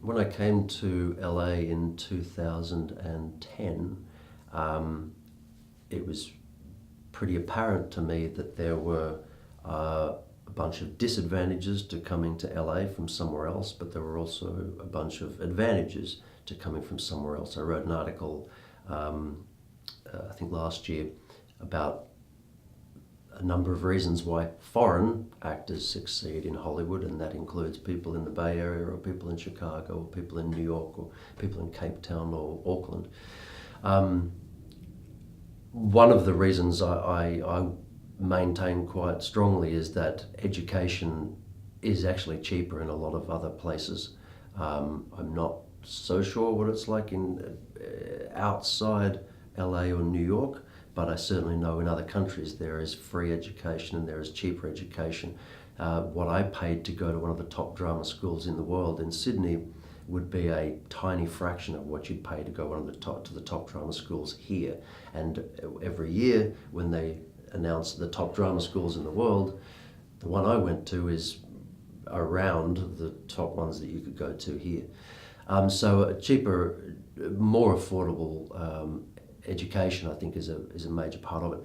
when I came to LA in 2010, it was pretty apparent to me that there were a bunch of disadvantages to coming to LA from somewhere else, but there were also a bunch of advantages to coming from somewhere else. I wrote an article, I think last year, about a number of reasons why foreign actors succeed in Hollywood, and that includes people in the Bay Area or people in Chicago or people in New York or people in Cape Town or Auckland. One of the reasons I maintain quite strongly is that education is actually cheaper in a lot of other places. I'm not so sure what it's like in outside LA or New York, but I certainly know in other countries there is free education and there is cheaper education. What I paid to go to one of the top drama schools in the world in Sydney would be a tiny fraction of what you'd pay to go to the top drama schools here. And every year when they announce the top drama schools in the world, the one I went to is around the top ones that you could go to here. So a cheaper, more affordable education, I think, is a major part of it.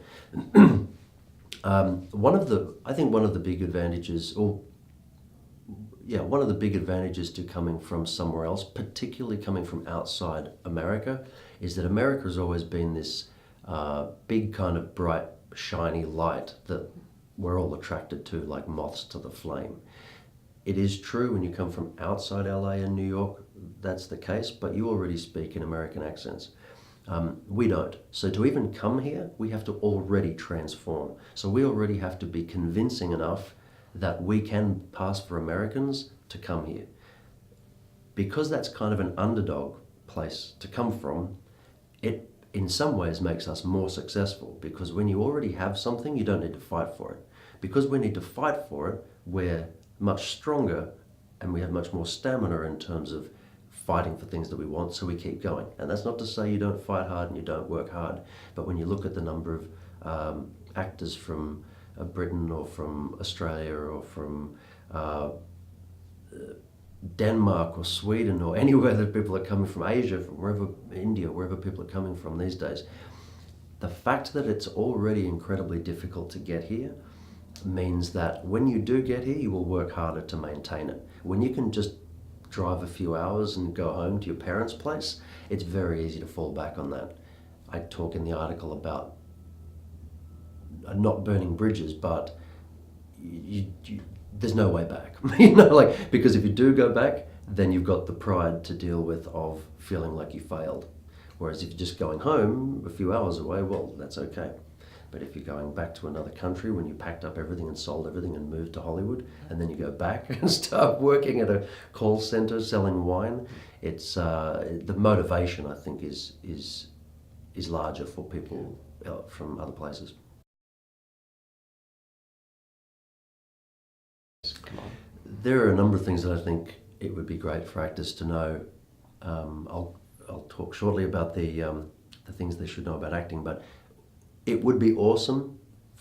One of the big advantages, one of the big advantages to coming from somewhere else, particularly coming from outside America, is that America has always been this big kind of bright, shiny light that we're all attracted to, like moths to the flame. It is true when you come from outside LA and New York, that's the case, but you already speak in American accents. We don't. So to even come here, we have to already transform. So we already have to be convincing enough that we can pass for Americans to come here. Because that's kind of an underdog place to come from, it in some ways makes us more successful, because when you already have something, you don't need to fight for it. Because we need to fight for it, we're much stronger and we have much more stamina in terms of fighting for things that we want, so we keep going. And that's not to say you don't fight hard and you don't work hard, but when you look at the number of actors from Britain or from Australia or from Denmark or Sweden or anywhere that people are coming from, Asia, from wherever, India, wherever people are coming from these days, the fact that it's already incredibly difficult to get here means that when you do get here, you will work harder to maintain it. When you can just drive a few hours and go home to your parents' place, it's very easy to fall back on that. I talk in the article about not burning bridges, but there's no way back. Because if you do go back, then you've got the pride to deal with of feeling like you failed. Whereas if you're just going home a few hours away, well, that's okay. But if you're going back to another country when you packed up everything and sold everything and moved to Hollywood, and then you go back and start working at a call center selling wine, it's the motivation, I think, is larger for people from other places. Come on. There are a number of things that I think it would be great for actors to know. I'll talk shortly about the things they should know about acting, but it would be awesome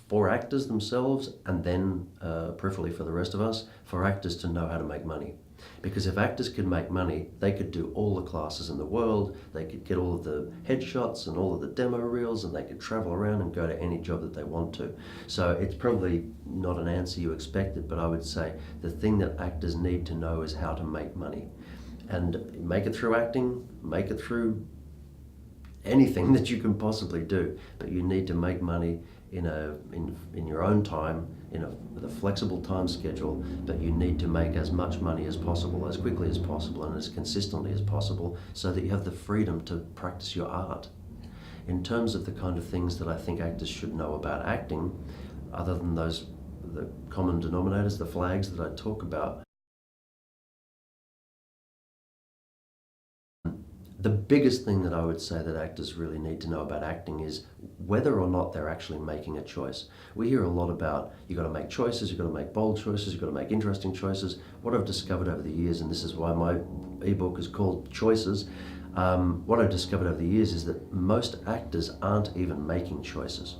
for actors themselves, and then peripherally for the rest of us, for actors to know how to make money. Because if actors could make money, they could do all the classes in the world, they could get all of the headshots and all of the demo reels, and they could travel around and go to any job that they want to. So it's probably not an answer you expected, but I would say the thing that actors need to know is how to make money. And make it through acting, make it through anything that you can possibly do, but you need to make money in your own time, with a flexible time schedule, but you need to make as much money as possible, as quickly as possible, and as consistently as possible, so that you have the freedom to practice your art. In terms of the kind of things that I think actors should know about acting, other than the common denominators, the flags that I talk about, the biggest thing that I would say that actors really need to know about acting is whether or not they're actually making a choice. We hear a lot about, you've got to make choices, you've got to make bold choices, you've got to make interesting choices. What I've discovered over the years, and this is why my ebook is called Choices, what I've discovered over the years is that most actors aren't even making choices.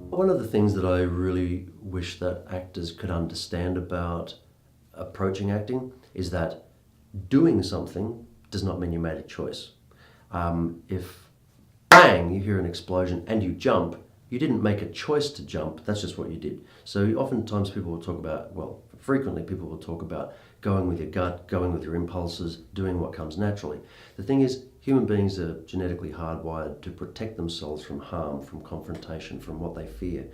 One of the things that I really wish that actors could understand about approaching acting is that doing something does not mean you made a choice. If bang, you hear an explosion and you jump, you didn't make a choice to jump, that's just what you did. So oftentimes people will talk about, well, frequently people will talk about going with your gut, going with your impulses, doing what comes naturally. The thing is, human beings are genetically hardwired to protect themselves from harm, from confrontation, from what they fear.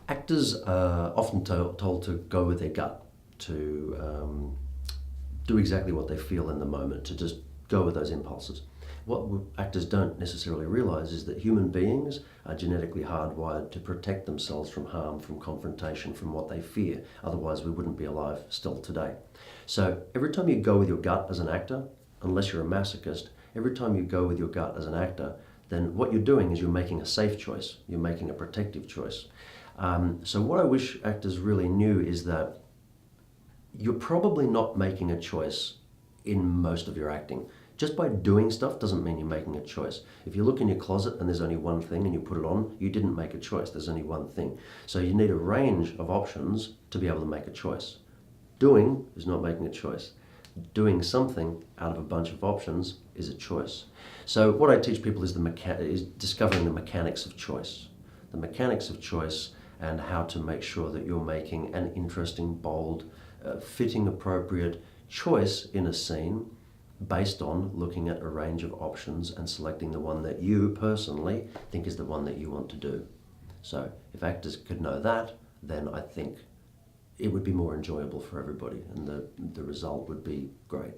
Actors are often told to go with their gut, to do exactly what they feel in the moment, to just go with those impulses. What actors don't necessarily realize is that human beings are genetically hardwired to protect themselves from harm, from confrontation, from what they fear. Otherwise, we wouldn't be alive still today. So every time you go with your gut as an actor, unless you're a masochist, every time you go with your gut as an actor, then what you're doing is you're making a safe choice. You're making a protective choice. So what I wish actors really knew is that you're probably not making a choice in most of your acting. Just by doing stuff doesn't mean you're making a choice. If you look in your closet and there's only one thing and you put it on, you didn't make a choice. There's only one thing. So you need a range of options to be able to make a choice. Doing is not making a choice. Doing something out of a bunch of options is a choice. So what I teach people is is discovering the mechanics of choice. The mechanics of choice and how to make sure that you're making an interesting, bold, fitting, appropriate choice in a scene based on looking at a range of options and selecting the one that you personally think is the one that you want to do. So if actors could know that, then I think it would be more enjoyable for everybody and the result would be great.